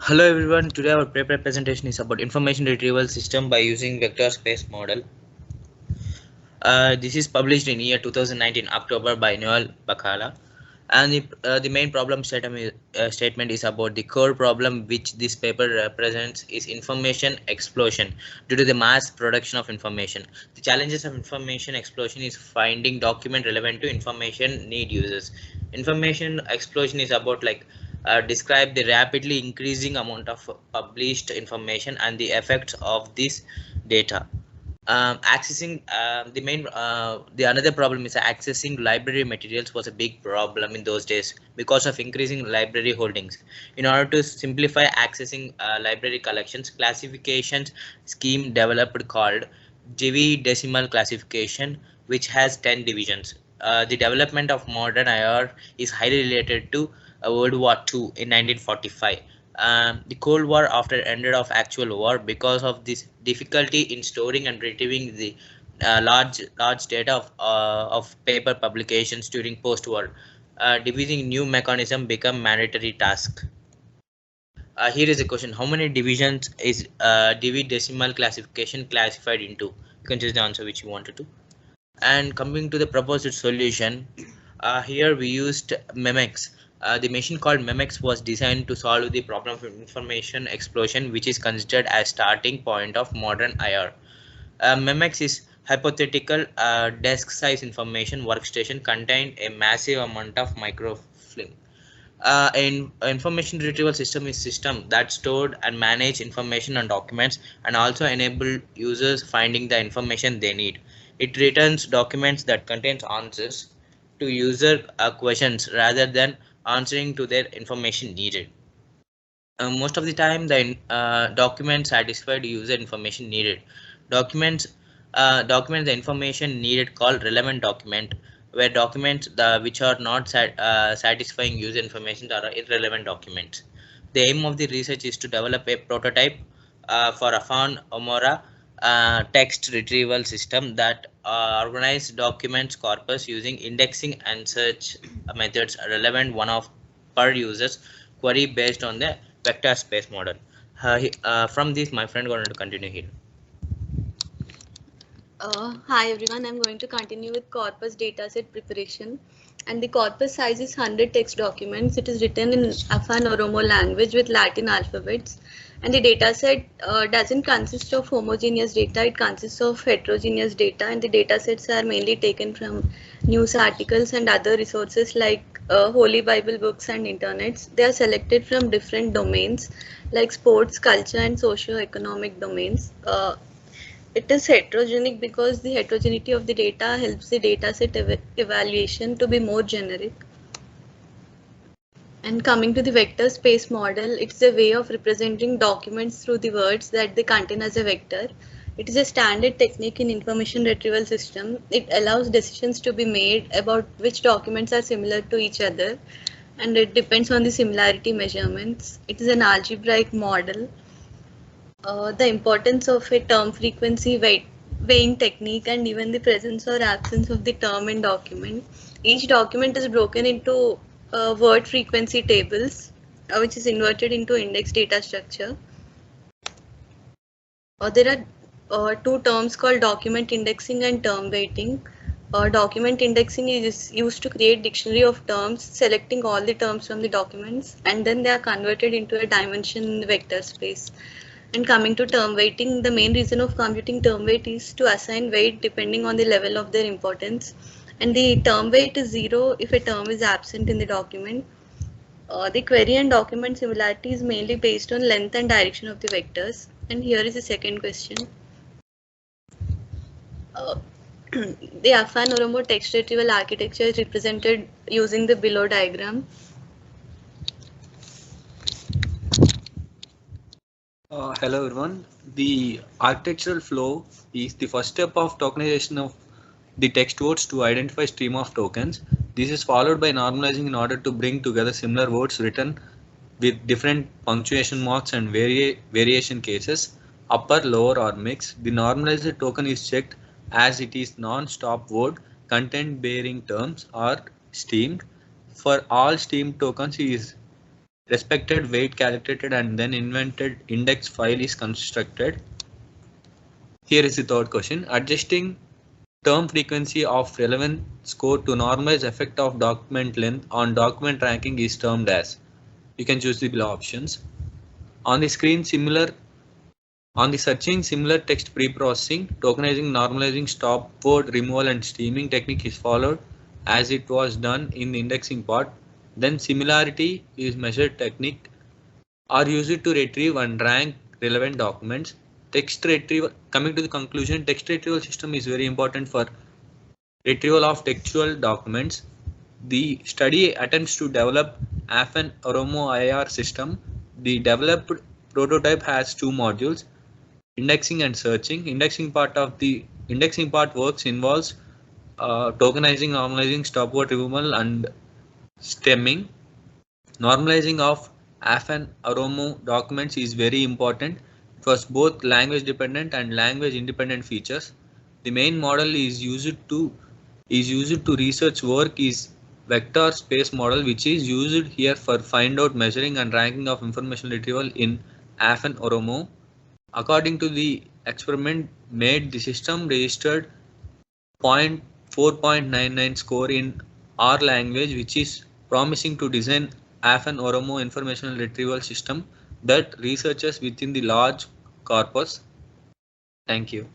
Hello everyone, today our paper presentation is about information retrieval system by using vector space model. This is published in year 2019 October by Noel Bacala, and the main problem statement is about the core problem which this paper represents is information explosion due to the mass production of information. The challenges of information explosion is finding document relevant to information need users. Information explosion is about describe the rapidly increasing amount of published information and the effects of this data. Accessing the another problem is accessing library materials was a big problem in those days because of increasing library holdings. In order to simplify accessing library collections, classifications scheme developed called Dewey Decimal Classification, which has 10 divisions. The development of modern IR is highly related to World War II in 1945. The Cold War after ended of actual war because of this difficulty in storing and retrieving the large data of paper publications during post-war. Devising new mechanism become mandatory task. Here is a question: how many divisions is Dewey Decimal Classification classified into? You can choose the answer which you wanted to. And coming to the proposed solution, here we used Memex. The machine called Memex was designed to solve the problem of information explosion, which is considered as starting point of modern IR. Memex is hypothetical desk size information workstation contained a massive amount of microfilm. An information retrieval system is system that stored and manage information and documents and also enable users finding the information they need. It returns documents that contains answers to user questions rather than answering to their information needed. Most of the time, the document satisfied user information needed. Documents the information needed called relevant document, where documents which are not satisfying user information are irrelevant documents. The aim of the research is to develop a prototype for a Afan Omora text retrieval system that organize documents corpus using indexing and search methods relevant one of per users query based on the vector space model. From this, my friend going to continue here. Hi everyone, I'm going to continue with corpus dataset preparation, and the corpus size is 100 text documents. It is written in Afan Oromo language with Latin alphabets, and the dataset doesn't consist of homogeneous data, it consists of heterogeneous data, and the datasets are mainly taken from news articles and other resources like Holy Bible books and internets. They are selected from different domains like sports, culture and socio-economic domains. It is heterogenic because the heterogeneity of the data helps the dataset evaluation to be more generic. And coming to the vector space model, it's a way of representing documents through the words that they contain as a vector. It is a standard technique in information retrieval system. It allows decisions to be made about which documents are similar to each other, and it depends on the similarity measurements. It is an algebraic model. The importance of a term frequency weighing technique and even the presence or absence of the term in document. Each document is broken into word frequency tables, which is inverted into index data structure. There are two terms called document indexing and term weighting. Document indexing is used to create dictionary of terms, selecting all the terms from the documents, and then they are converted into a dimension in the vector space. And coming to term weighting, the main reason of computing term weight is to assign weight depending on the level of their importance. And the term weight is 0 if a term is absent in the document. The query and document similarity is mainly based on length and direction of the vectors. And here is the second question. The Afan Oromo text retrieval architecture is represented using the below diagram. Hello everyone. The architectural flow is the first step of tokenization of the text words to identify stream of tokens. This is followed by normalizing in order to bring together similar words written with different punctuation marks and variation cases, upper, lower or mixed. The normalized token is checked as it is non-stop word, content bearing terms are steamed. For all steamed tokens is respected weight calculated and then invented index file is constructed. Here is the third question. Adjusting term frequency of relevant score to normalize effect of document length on document ranking is termed as. You can choose the below options. On the screen, on the searching, similar text pre-processing, tokenizing, normalizing, stop word removal and streaming technique is followed as it was done in the indexing part. Then similarity is measured technique are used to retrieve and rank relevant documents. Text retrieval, coming to the conclusion, text retrieval system is very important for retrieval of textual documents. The study attempts to develop AFN Oromo IR system. The developed prototype has two modules, indexing and searching. Indexing part works involves tokenizing, normalizing, stop word removal and stemming. Normalizing of AFN Oromo documents is very important. It was both language dependent and language independent features. The main model is used to research work is vector space model, which is used here for find out, measuring and ranking of information retrieval in AFN Oromo. According to the experiment made, the system registered 4.99 score in R language, which is promising to design AFN Oromo informational retrieval system that researches within the large corpus. Thank you.